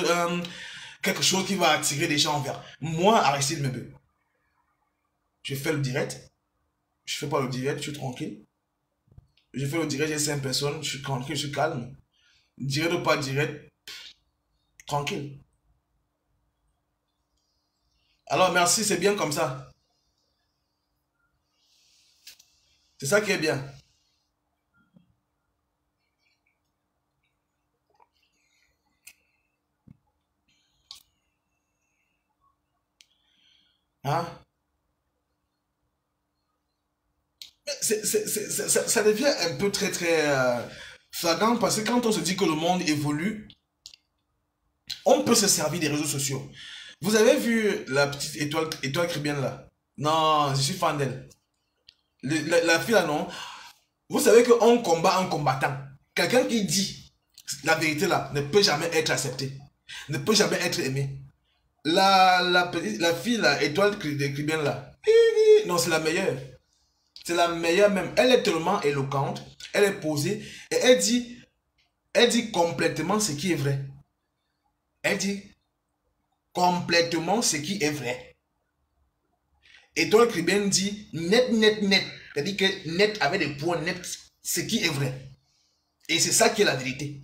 qui va attirer les gens envers. Moi, Aristide Mebe, je fais le direct. Je fais pas le direct, je suis tranquille. Je fais le direct, j'ai 5 personnes, je suis tranquille, je suis calme. Direct ou pas direct, tranquille. Alors merci, c'est bien comme ça. C'est ça qui est bien. Hein? Ça devient un peu très flagrant parce que quand on se dit que le monde évolue, on peut se servir des réseaux sociaux. Vous avez vu la petite étoile caribéenne là? Non, je suis fan d'elle. La fille là, non? Vous savez qu'on combat un combattant. Quelqu'un qui dit la vérité là ne peut jamais être accepté. Ne peut jamais être aimé. La fille là, étoile caribéenne là. Non, c'est la meilleure. C'est la meilleure même. Elle est tellement éloquente. Elle est posée. Et elle dit complètement ce qui est vrai. Elle dit complètement ce qui est vrai. Et toi, Kribben dit net. C'est-à-dire que net avec des points net, ce qui est vrai. Et c'est ça qui est la vérité.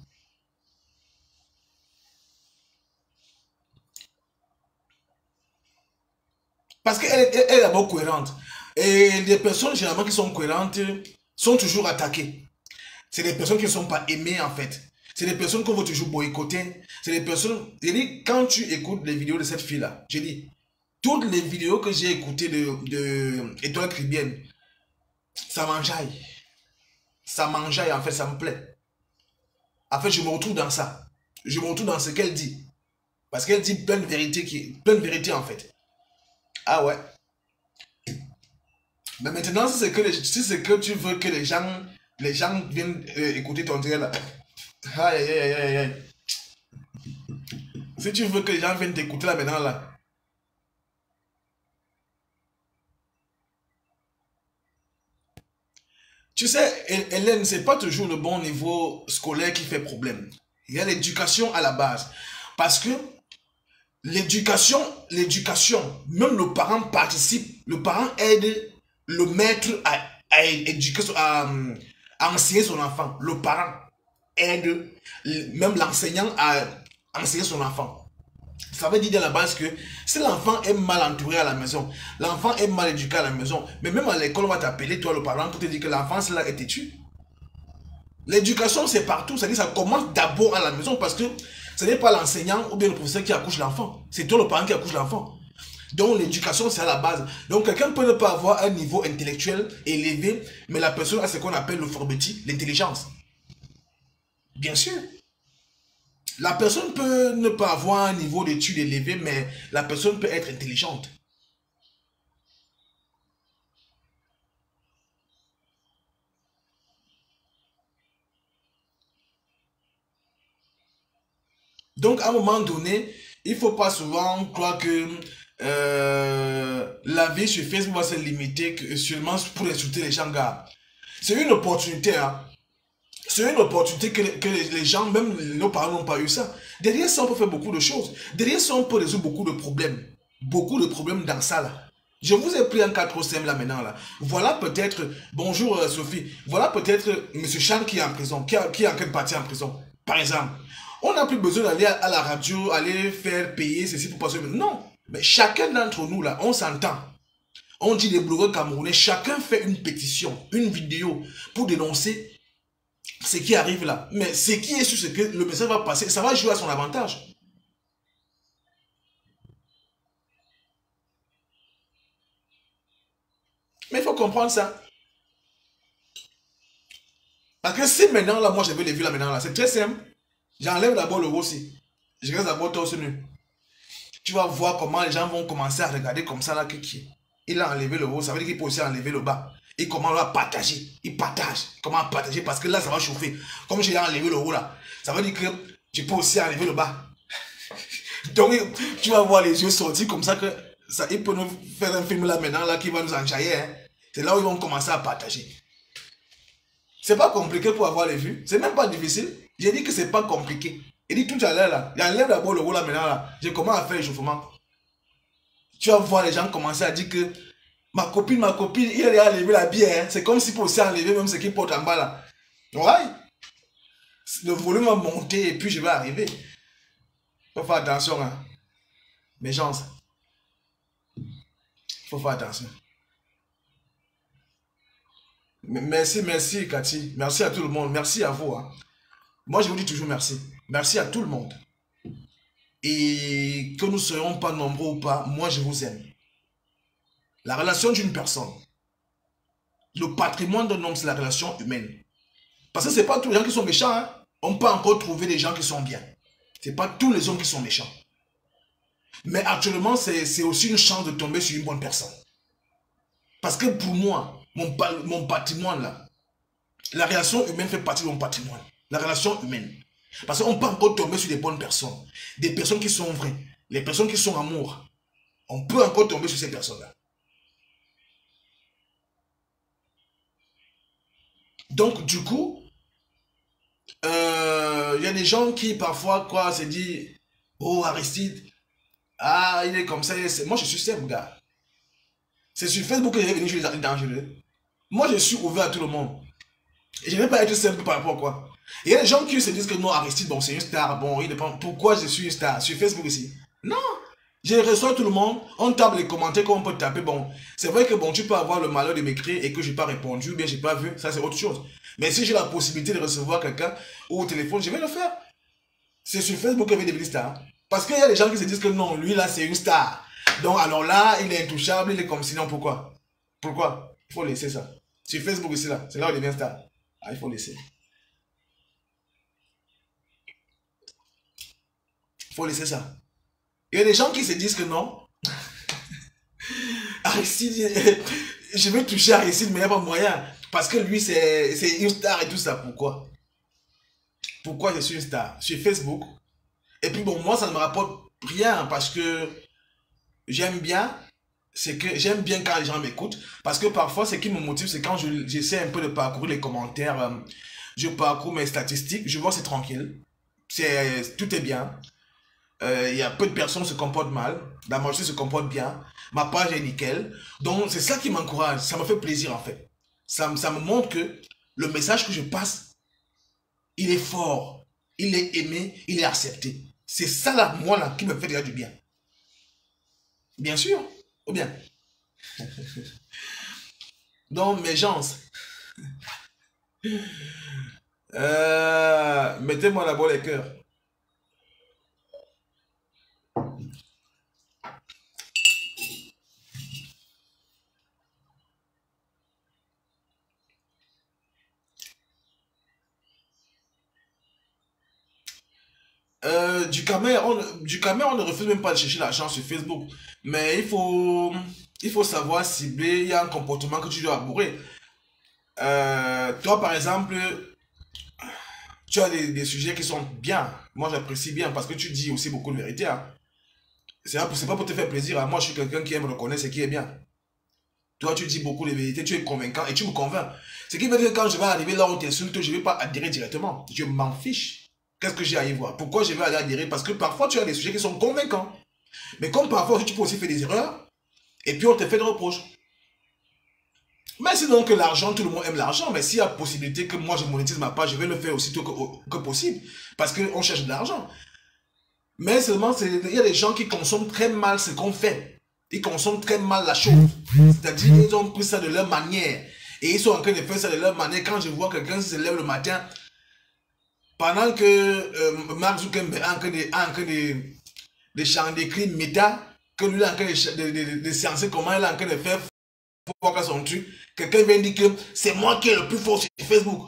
Parce elle est d'abord cohérente. Et les personnes généralement qui sont cohérentes sont toujours attaquées. C'est des personnes qui ne sont pas aimées en fait. C'est des personnes qu'on veut toujours boycotter. C'est des personnes... Je dis, quand tu écoutes les vidéos de cette fille-là, je dis, toutes les vidéos que j'ai écoutées de Étoile Caribbeenne, ça m'enjaille. Ça m'enjaille en fait, ça me plaît. En fait, je me retrouve dans ça. Je me retrouve dans ce qu'elle dit. Parce qu'elle dit plein de vérités en fait. Ah ouais. Mais maintenant, si c'est que tu veux que les gens viennent écouter ton direct là. Aïe, aïe, aïe, aïe, aïe. Si tu veux que les gens viennent t'écouter là maintenant là. Tu sais, Hélène, c'est pas toujours le bon niveau scolaire qui fait problème. Il y a l'éducation à la base. Parce que l'éducation, même le parent participe, le parent aide le maître à éduquer, à enseigner son enfant. Le parent aide même l'enseignant à enseigner son enfant. Ça veut dire à la base que si l'enfant est mal entouré à la maison, l'enfant est mal éduqué à la maison, mais même à l'école, on va t'appeler, toi le parent, pour te dire que l'enfant, c'est là, est têtu. L'éducation, c'est partout. C'est-à-dire que ça commence d'abord à la maison parce que ce n'est pas l'enseignant ou bien le professeur qui accouche l'enfant. C'est toi le parent qui accouche l'enfant. Donc l'éducation, c'est à la base. Donc quelqu'un peut ne pas avoir un niveau intellectuel élevé, mais la personne a ce qu'on appelle le forbetti, l'intelligence. Bien sûr. La personne peut ne pas avoir un niveau d'études élevé, mais la personne peut être intelligente. Donc, à un moment donné, il ne faut pas souvent croire que la vie sur Facebook va se limiter que seulement pour insulter les gens, gars. C'est une opportunité, hein. C'est une opportunité que les gens, même nos parents n'ont pas eu ça. Derrière ça, on peut faire beaucoup de choses. Derrière ça, on peut résoudre beaucoup de problèmes. Beaucoup de problèmes dans ça, là. Je vous ai pris un 4 cm là maintenant, là. Voilà peut-être, bonjour Sophie, voilà peut-être Monsieur Chan qui est en prison, qui est en train de partir en prison, par exemple. On n'a plus besoin d'aller à la radio, aller faire payer ceci pour passer. Non, mais chacun d'entre nous, là, on s'entend. On dit les blogueurs camerounais, chacun fait une pétition, une vidéo pour dénoncer ce qui arrive là. Mais ce qui est sûr, c'est que le message va passer, ça va jouer à son avantage. Mais il faut comprendre ça. Parce que si maintenant, là, moi, je vais les vues là maintenant, là, c'est très simple. J'enlève d'abord le haut aussi. Je reste d'abord torse nu. Tu vas voir comment les gens vont commencer à regarder comme ça là qui. Il a enlevé le haut, ça veut dire qu'il peut aussi enlever le bas. Et comment à partager. Il partage. Comment partager parce que là, ça va chauffer. Comme j'ai enlevé le haut là, ça veut dire que je peux aussi enlever le bas. Donc, tu vas voir les yeux sortis comme ça que ça, il peut nous faire un film là maintenant là qui va nous enjailler. Hein. C'est là où ils vont commencer à partager. C'est pas compliqué pour avoir les vues. C'est même pas difficile. J'ai dit que c'est pas compliqué. Il dit tout à l'heure là. J'enlève d'abord le haut là maintenant là. Je commence à faire l'échauffement. Tu vas voir les gens commencer à dire que ma copine, il a enlevé la bière. Hein. C'est comme si pour aussi enlever même ce qu'il porte en bas là. Ouais. Le volume va monter et puis je vais arriver. Faut faire attention, hein. Mes gens. Faut faire attention. Merci, Cathy. Merci à tout le monde. Merci à vous. Hein. Moi, je vous dis toujours merci. Merci à tout le monde. Et que nous ne soyons pas nombreux ou pas, moi, je vous aime. La relation d'une personne, le patrimoine d'un homme, c'est la relation humaine. Parce que ce n'est pas tous les gens qui sont méchants. Hein. On peut encore trouver des gens qui sont bien. Ce n'est pas tous les hommes qui sont méchants. Mais actuellement, c'est aussi une chance de tomber sur une bonne personne. Parce que pour moi, mon patrimoine, là, la relation humaine fait partie de mon patrimoine. La relation humaine. Parce qu'on peut encore tomber sur des bonnes personnes. Des personnes qui sont vraies. Les personnes qui sont amour. On peut encore tomber sur ces personnes-là. Donc, du coup, y a des gens qui parfois se disent, oh Aristide, ah il est comme ça. Moi je suis simple gars. C'est sur Facebook que j'ai venu chez les dangereux. Moi je suis ouvert à tout le monde. Et je ne vais pas être simple par rapport à quoi. Il y a des gens qui se disent que non Aristide, bon c'est une star, bon il dépend. Pourquoi je suis une star sur Facebook ici? Non. Je reçois tout le monde, on tape les commentaires qu'on peut taper. Bon, c'est vrai que bon, tu peux avoir le malheur de m'écrire et que je n'ai pas répondu ou bien je n'ai pas vu, ça c'est autre chose. Mais si j'ai la possibilité de recevoir quelqu'un au téléphone, je vais le faire. C'est sur Facebook que je vais devenir star. Parce qu'il y a des gens qui se disent que non, lui là c'est une star. Donc alors là, il est intouchable, il est comme sinon pourquoi? Pourquoi? Il faut laisser ça. Sur Facebook ici là, c'est là où il devient star. Ah, il faut laisser. Il faut laisser ça. Il y a des gens qui se disent que non. Aristide, je vais toucher Aristide, mais il n'y a pas moyen. Parce que lui, c'est une star et tout ça. Pourquoi? Pourquoi je suis une star? Sur Facebook. Et puis bon, moi, ça ne me rapporte rien parce que j'aime bien. C'est que j'aime bien quand les gens m'écoutent. Parce que parfois, ce qui me motive, c'est quand j'essaie un peu de parcourir les commentaires. Je parcours mes statistiques. Je vois c'est tranquille. Tout est bien. Il y a peu de personnes qui se comportent mal, la majorité se comporte bien, ma page est nickel. Donc c'est ça qui m'encourage, ça me fait plaisir en fait. Ça me montre que le message que je passe, il est fort, il est aimé, il est accepté. C'est ça là, moi là, qui me fait déjà du bien. Bien sûr, ou bien. Donc mes gens, mettez-moi d'abord les cœurs. Du Cameroun, on ne refuse même pas de chercher l'argent sur Facebook. Mais il faut savoir cibler, il y a un comportement que tu dois abourer. Toi, par exemple, tu as des sujets qui sont bien. Moi, j'apprécie bien parce que tu dis aussi beaucoup de vérité. Hein. C'est pas pour te faire plaisir. Hein. Moi, je suis quelqu'un qui aime reconnaître ce qui est bien. Toi, tu dis beaucoup de vérité, tu es convaincant et tu me convaincs. Ce qui veut dire que quand je vais arriver là où on t'insulte, je ne vais pas adhérer directement. Je m'en fiche. Qu'est-ce que j'ai à y voir? Pourquoi je vais aller adhérer? Parce que parfois, tu as des sujets qui sont convaincants. Mais comme parfois, tu peux aussi faire des erreurs et puis on te fait des reproches. Mais sinon que l'argent, tout le monde aime l'argent. Mais s'il y a possibilité que moi je monétise ma page, je vais le faire aussitôt que possible. Parce qu'on cherche de l'argent. Mais seulement, il y a des gens qui consomment très mal ce qu'on fait. Ils consomment très mal la chose. C'est-à-dire qu'ils ont pris ça de leur manière. Et ils sont en train de faire ça de leur manière. Quand je vois quelqu'un se lève le matin, pendant que Mark Zuckerberg est en train de chanter, d'écrire méta, que lui est en train de sciencer comment il est en train de faire pour voir son truc, quelqu'un vient dire que c'est moi qui est le plus fort sur Facebook.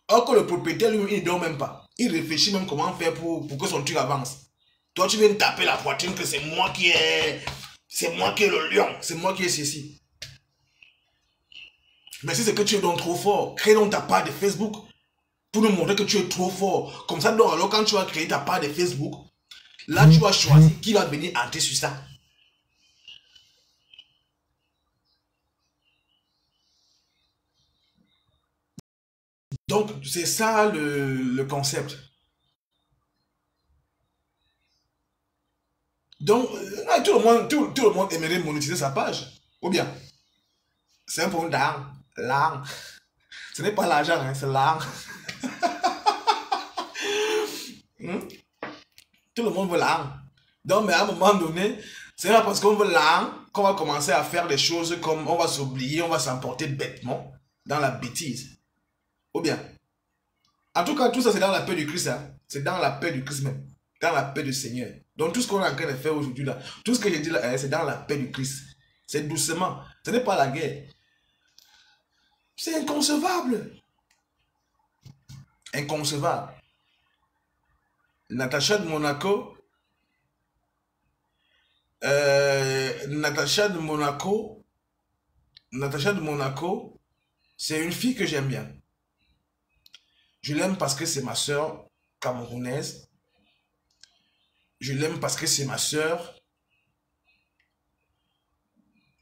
Or que le propriétaire lui, il ne dort même pas. Il réfléchit même comment faire pour que son truc avance. Toi, tu viens de taper la poitrine que c'est moi qui est... C'est moi qui est le lion. C'est moi qui est ceci. Mais si c'est que tu es donc trop fort, crée donc ta page de Facebook pour nous montrer que tu es trop fort. Comme ça, donc, alors quand tu vas créer ta page de Facebook, là, tu vas choisir qui va venir entrer sur ça. Donc, c'est ça le concept. Donc, tout le monde aimerait monétiser sa page. Ou bien, c'est un problème d'argent. L'argent. Ce n'est pas l'argent, hein, c'est l'argent. Hmm? Tout le monde veut l'argent. Donc, mais à un moment donné, c'est pas parce qu'on veut l'argent qu'on va commencer à faire des choses comme on va s'oublier, on va s'emporter bêtement dans la bêtise. Ou bien, en tout cas, tout ça, c'est dans la paix du Christ. Hein. C'est dans la paix du Christ même. Dans la paix du Seigneur. Donc, tout ce qu'on est en train de faire aujourd'hui, là, tout ce que j'ai dit là, c'est dans la paix du Christ. C'est doucement. Ce n'est pas la guerre. C'est inconcevable. Inconcevable. Natacha de Monaco. Natacha de Monaco. Natacha de Monaco. C'est une fille que j'aime bien. Je l'aime parce que c'est ma soeur camerounaise. Je l'aime parce que c'est ma soeur.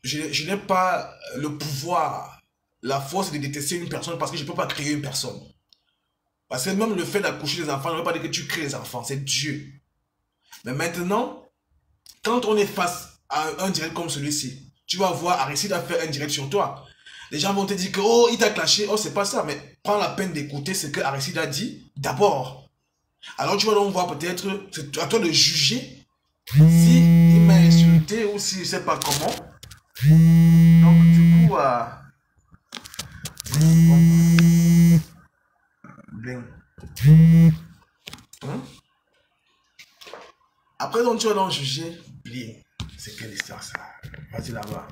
Je n'ai pas le pouvoir, la force de détester une personne parce que je ne peux pas créer une personne. Parce que même le fait d'accoucher des enfants ne veut pas dire que tu crées les enfants, c'est Dieu. Mais maintenant, quand on est face à un direct comme celui-ci, tu vas voir Aristide a fait un direct sur toi. Les gens vont te dire que, oh, il t'a clashé, oh, c'est pas ça, mais prends la peine d'écouter ce que Aristide a dit d'abord. Alors tu vas donc voir peut-être, c'est à toi de juger Si il m'a insulté ou si je sais pas comment. Donc du coup, bling. Hein? Après, donc, tu vas donc juger. Bling. C'est quelle histoire ça? Vas-y là-bas.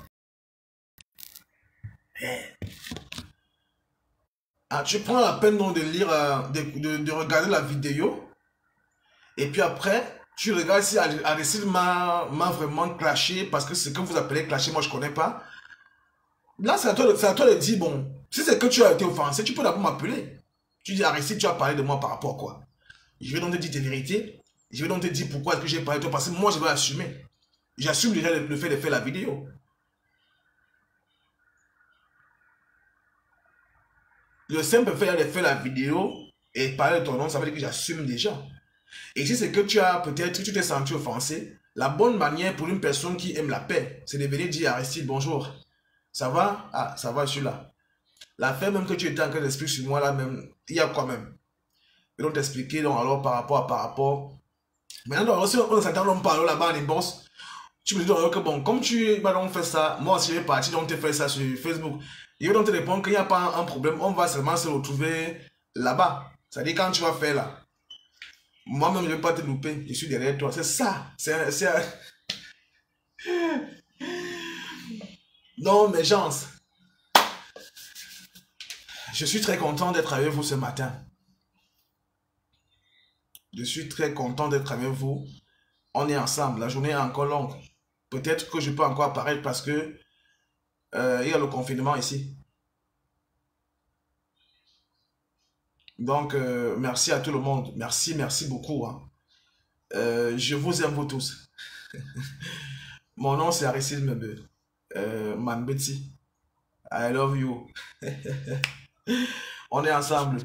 Eh. Ah, tu prends la peine donc de lire, de regarder la vidéo. Et puis après, tu regardes si Aristide m'a vraiment clashé parce que c'est ce que vous appelez clasher, moi je connais pas. Là, c'est à toi de dire, bon, si c'est que tu as été offensé, tu peux d'abord m'appeler. Tu dis, Aristide, tu as parlé de moi par rapport à quoi? Je vais donc te dire tes vérités. Je vais donc te dire pourquoi est-ce que j'ai parlé de toi. Parce que moi, je vais assumer. J'assume déjà le fait de faire la vidéo. Le simple fait de faire la vidéo et parler de ton nom, ça veut dire que j'assume déjà. Et si c'est que tu as peut-être, tu t'es senti offensé, la bonne manière pour une personne qui aime la paix, c'est de venir dire à Aristide, bonjour. Ça va? Ah, ça va, je suis là. L'affaire même que tu étais en train d'expliquer sur moi là même, il y a quoi même? Et donc t'expliquer donc alors par rapport. Maintenant, donc, si on s'entend on parle là-bas en inbox, tu me dis donc que bon, comme tu vas donc faire ça, moi aussi je vais partir donc te faire ça sur Facebook. Je vais donc te répondre qu'il n'y a pas un problème, on va seulement se retrouver là-bas. C'est-à-dire quand tu vas faire là. Moi-même, je ne vais pas te louper, je suis derrière toi. C'est ça. Non, mais gens, je suis très content d'être avec vous ce matin. Je suis très content d'être avec vous. On est ensemble. La journée est encore longue. Peut-être que je peux encore apparaître parce que il y a le confinement ici. Donc, merci à tout le monde. Merci, merci beaucoup. Hein. Je vous aime vous tous. Mon nom, c'est Aristide Mebe. Mambeti. I love you. On est ensemble.